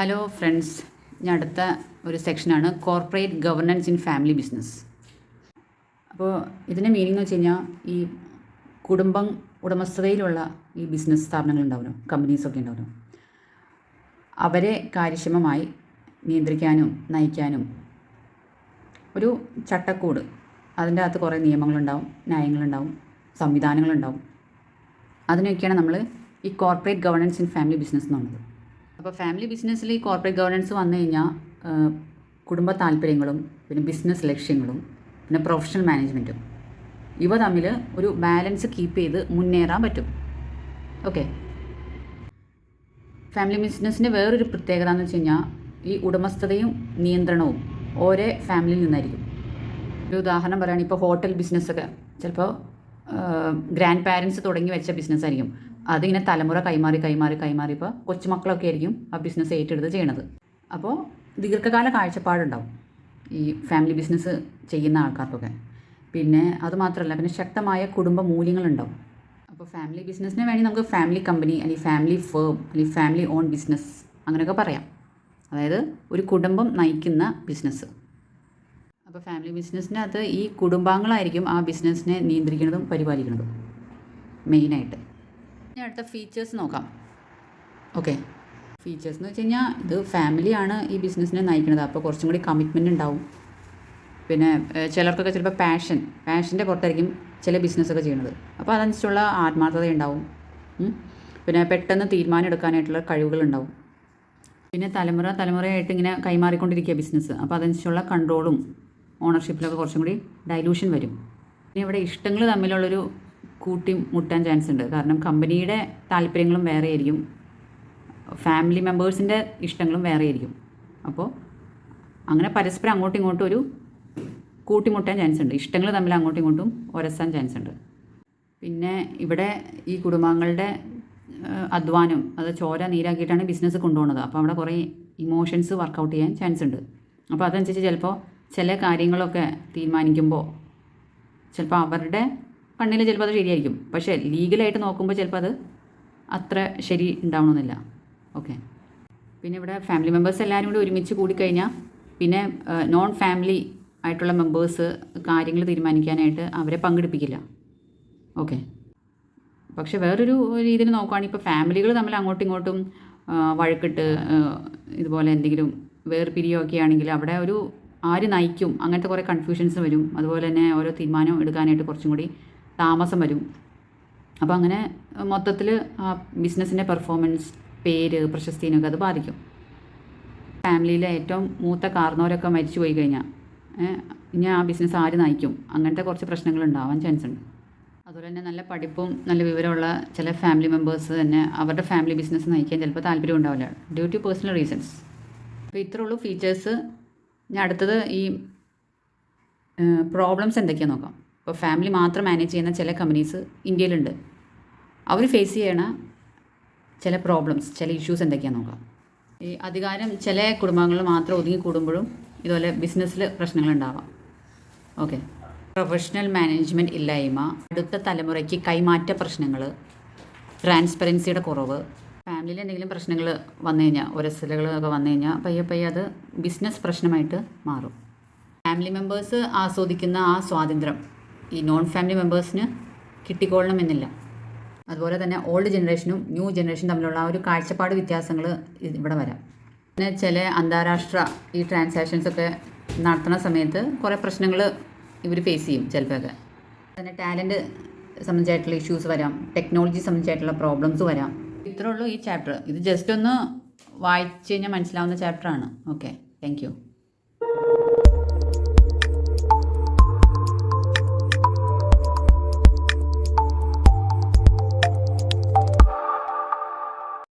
Hello friends, ഞാൻ അടുത്ത ഒരു സെക്ഷനാണ് corporate governance in family business. അപ്പോൾ ഇതിൻ്റെ മീനിങ് എന്ന് വെച്ച് കഴിഞ്ഞാൽ ഈ കുടുംബം ഉടമസ്ഥതയിലുള്ള ഈ ബിസിനസ് സ്ഥാപനങ്ങളുണ്ടാവുമല്ലോ, കമ്പനീസൊക്കെ ഉണ്ടാവുമല്ലോ, അവരെ കാര്യക്ഷമമായി നിയന്ത്രിക്കാനും നയിക്കാനും ഒരു ചട്ടക്കൂട്, അതിൻ്റെ അകത്ത് കുറേ നിയമങ്ങളുണ്ടാവും, ന്യായങ്ങളുണ്ടാവും, സംവിധാനങ്ങളുണ്ടാവും. അതിനൊക്കെയാണ് നമ്മൾ ഈ corporate governance in family business എന്നുള്ളത്. അപ്പോൾ ഫാമിലി ബിസിനസ്സിൽ ഈ കോർപ്പറേറ്റ് ഗവർണൻസ് വന്നു കഴിഞ്ഞാൽ കുടുംബ താല്പര്യങ്ങളും പിന്നെ ബിസിനസ് ലക്ഷ്യങ്ങളും പിന്നെ പ്രൊഫഷണൽ മാനേജ്മെൻറ്റും ഇവ തമ്മിൽ ഒരു ബാലൻസ് കീപ്പ് ചെയ്ത് മുന്നേറാൻ പറ്റും. ഓക്കെ, ഫാമിലി ബിസിനസ്സിൻ്റെ വേറൊരു പ്രത്യേകത എന്ന് വെച്ച് കഴിഞ്ഞാൽ ഈ ഉടമസ്ഥതയും നിയന്ത്രണവും ഓരോ ഫാമിലിയിൽ നിന്നായിരിക്കും. ഒരു ഉദാഹരണം പറയുകയാണെങ്കിൽ ഇപ്പോൾ ഹോട്ടൽ ബിസിനസ്സൊക്കെ ചിലപ്പോൾ ഗ്രാൻഡ് പാരൻസ് തുടങ്ങി വെച്ച ബിസിനസ്സായിരിക്കും. അതിങ്ങനെ തലമുറ കൈമാറി ഇപ്പോൾ കൊച്ചുമക്കളൊക്കെ ആയിരിക്കും ആ ബിസിനസ് ഏറ്റെടുത്ത് ചെയ്യണത്. അപ്പോൾ ദീർഘകാല കാഴ്ചപ്പാടുണ്ടാവും ഈ ഫാമിലി ബിസിനസ് ചെയ്യുന്ന ആൾക്കാർക്കൊക്കെ. പിന്നെ അതുമാത്രമല്ല, പിന്നെ ശക്തമായ കുടുംബ മൂല്യങ്ങളുണ്ടാവും. അപ്പോൾ ഫാമിലി ബിസിനസ്സിന് വേണ്ടി നമുക്ക് ഫാമിലി കമ്പനി അല്ലെങ്കിൽ ഫാമിലി ഫേം അല്ലെങ്കിൽ ഫാമിലി ഓൺ ബിസിനസ് അങ്ങനെയൊക്കെ പറയാം. അതായത് ഒരു കുടുംബം നയിക്കുന്ന ബിസിനസ്. അപ്പോൾ ഫാമിലി ബിസിനസ്സിനകത്ത് ഈ കുടുംബാംഗങ്ങളായിരിക്കും ആ ബിസിനസ്സിനെ നിയന്ത്രിക്കുന്നതും പരിപാലിക്കുന്നതും മെയിനായിട്ട്. ഇനി അടുത്ത ഫീച്ചേഴ്സ് നോക്കാം. ഓക്കെ, ഫീച്ചേഴ്സ് എന്ന് വെച്ച് കഴിഞ്ഞാൽ ഇത് ഫാമിലിയാണ് ഈ ബിസിനസ്സിനെ നയിക്കുന്നത്. അപ്പോൾ കുറച്ചും കൂടി കമ്മിറ്റ്മെൻ്റ് ഉണ്ടാവും. പിന്നെ ചിലർക്കൊക്കെ ചിലപ്പോൾ പാഷൻ്റെ പുറത്തായിരിക്കും ചില ബിസിനസ്സൊക്കെ ചെയ്യുന്നത്. അപ്പോൾ അതനുസരിച്ചുള്ള ആത്മാർത്ഥത ഉണ്ടാവും. പിന്നെ പെട്ടെന്ന് തീരുമാനം എടുക്കാനായിട്ടുള്ള കഴിവുകളുണ്ടാവും. പിന്നെ തലമുറയായിട്ട് ഇങ്ങനെ കൈമാറിക്കൊണ്ടിരിക്കുക ബിസിനസ്. അപ്പോൾ അതനുസരിച്ചുള്ള കൺട്രോളും ഓണർഷിപ്പിലൊക്കെ കുറച്ചും കൂടി ഡൈലൂഷൻ വരും. പിന്നെ ഇവിടെ ഇഷ്ടങ്ങൾ തമ്മിലുള്ളൊരു കൂട്ടി മുട്ടാൻ ചാൻസ് ഉണ്ട്. കാരണം കമ്പനിയുടെ താല്പര്യങ്ങളും വേറെ ആയിരിക്കും, ഫാമിലി മെമ്പേഴ്സിൻ്റെ ഇഷ്ടങ്ങളും വേറെ ആയിരിക്കും. അപ്പോൾ അങ്ങനെ പരസ്പരം അങ്ങോട്ടും ഇങ്ങോട്ടും ഒരു കൂട്ടിമുട്ടാൻ ചാൻസ് ഉണ്ട്. ഇഷ്ടങ്ങൾ തമ്മിൽ അങ്ങോട്ടും ഇങ്ങോട്ടും ഉരസാൻ ചാൻസ് ഉണ്ട്. പിന്നെ ഇവിടെ ഈ കുടുംബാംഗങ്ങളുടെ അധ്വാനം അത് ചോര നീരാക്കിയിട്ടാണ് ബിസിനസ് കൊണ്ടുപോകുന്നത്. അപ്പോൾ അവിടെ കുറേ ഇമോഷൻസ് വർക്കൗട്ട് ചെയ്യാൻ ചാൻസ് ഉണ്ട്. അപ്പോൾ അതനുസരിച്ച് ചിലപ്പോൾ ചില കാര്യങ്ങളൊക്കെ തീരുമാനിക്കുമ്പോൾ ചിലപ്പോൾ അവരുടെ കണ്ണിൽ ചിലപ്പോൾ അത് ശരിയായിരിക്കും, പക്ഷേ ലീഗലായിട്ട് നോക്കുമ്പോൾ ചിലപ്പോൾ അത് അത്ര ശരി ഉണ്ടാവണമെന്നില്ല. ഓക്കെ, പിന്നെ ഇവിടെ ഫാമിലി മെമ്പേഴ്സ് എല്ലാവരും കൂടി ഒരുമിച്ച് കൂടിക്കഴിഞ്ഞാൽ പിന്നെ നോൺ ഫാമിലി ആയിട്ടുള്ള മെമ്പേഴ്സ് കാര്യങ്ങൾ തീരുമാനിക്കാനായിട്ട് അവരെ പങ്കെടുപ്പിക്കില്ല. ഓക്കെ, പക്ഷെ വേറൊരു രീതിയിൽ നോക്കുകയാണെങ്കിൽ ഇപ്പോൾ ഫാമിലികൾ തമ്മിൽ അങ്ങോട്ടും ഇങ്ങോട്ടും വഴക്കിട്ട് ഇതുപോലെ എന്തെങ്കിലും വേർപിരിയൊക്കെ ആണെങ്കിൽ അവിടെ ഒരു ആര് നയിക്കും അങ്ങനത്തെ കുറേ കൺഫ്യൂഷൻസ് വരും. അതുപോലെ തന്നെ ഓരോ തീരുമാനം എടുക്കാനായിട്ട് കുറച്ചും കൂടി താമസം വരും. അപ്പോൾ അങ്ങനെ മൊത്തത്തിൽ ആ ബിസിനസ്സിൻ്റെ പെർഫോമൻസ്, പേര്, പ്രശസ്തിനൊക്കെ അത് ബാധിക്കും. ഫാമിലിയിലെ ഏറ്റവും മൂത്ത കാർന്നവരൊക്കെ മരിച്ചു പോയി കഴിഞ്ഞാൽ ഇനി ആ ബിസിനസ് ആര് നയിക്കും അങ്ങനത്തെ കുറച്ച് പ്രശ്നങ്ങൾ ഉണ്ടാവാൻ ചാൻസ് ഉണ്ട്. അതുപോലെ തന്നെ നല്ല പഠിപ്പും നല്ല വിവരമുള്ള ചില ഫാമിലി മെമ്പേഴ്സ് തന്നെ അവരുടെ ഫാമിലി ബിസിനസ് നയിക്കാൻ ചിലപ്പോൾ താല്പര്യം ഉണ്ടാവില്ല, ഡ്യൂ ടു പേഴ്സണൽ റീസൺസ്. അപ്പോൾ ഇത്രയുള്ളൂ ഫീച്ചേഴ്സ്. ഞാൻ അടുത്തത് ഈ പ്രോബ്ലംസ് എന്തൊക്കെയാണെന്ന് നോക്കാം. ഇപ്പോൾ ഫാമിലി മാത്രം മാനേജ് ചെയ്യുന്ന ചില കമ്പനീസ് ഇന്ത്യയിലുണ്ട്. അവർ ഫേസ് ചെയ്യണ ചില പ്രോബ്ലംസ്, ചില ഇഷ്യൂസ് എന്തൊക്കെയാണെന്ന് നോക്കാം. ഈ അധികാരം ചില കുടുംബങ്ങളിൽ മാത്രം ഒതുങ്ങി കൂടുമ്പോഴും ഇതുപോലെ ബിസിനസ്സിൽ പ്രശ്നങ്ങളുണ്ടാവാം. ഓക്കെ, പ്രൊഫഷണൽ മാനേജ്മെൻറ്റ് ഇല്ലായ്മ, അടുത്ത തലമുറയ്ക്ക് കൈമാറ്റ പ്രശ്നങ്ങൾ, ട്രാൻസ്പെറൻസിയുടെ കുറവ്, ഫാമിലിയിൽ എന്തെങ്കിലും പ്രശ്നങ്ങൾ വന്നു കഴിഞ്ഞാൽ, ഉരസലുകളൊക്കെ വന്നു കഴിഞ്ഞാൽ പയ്യെ അത് ബിസിനസ് പ്രശ്നമായിട്ട് മാറും. ഫാമിലി മെമ്പേഴ്സ് ആസ്വദിക്കുന്ന ആ സ്വാതന്ത്ര്യം ഈ നോൺ ഫാമിലി മെമ്പേഴ്സിന് കിട്ടിക്കൊള്ളണമെന്നില്ല. അതുപോലെ തന്നെ ഓൾഡ് ജനറേഷനും ന്യൂ ജനറേഷനും തമ്മിലുള്ള ആ ഒരു കാഴ്ചപ്പാട് വ്യത്യാസങ്ങൾ ഇവിടെ വരാം. പിന്നെ ചില അന്താരാഷ്ട്ര ഈ ട്രാൻസാക്ഷൻസൊക്കെ നടത്തുന്ന സമയത്ത് കുറേ പ്രശ്നങ്ങൾ ഇവർ ഫേസ് ചെയ്യും. ചിലപ്പോൾ തന്നെ ടാലൻറ്റ് സംബന്ധിച്ചായിട്ടുള്ള ഇഷ്യൂസ് വരാം, ടെക്നോളജി സംബന്ധിച്ചായിട്ടുള്ള പ്രോബ്ലംസ് വരാം. ഇത്രേ ഉള്ളൂ ഈ ചാപ്റ്റർ. ഇത് ജസ്റ്റ് ഒന്ന് വായിച്ച് കഴിഞ്ഞാൽ മനസ്സിലാവുന്ന ചാപ്റ്ററാണ്. Okay, thank U.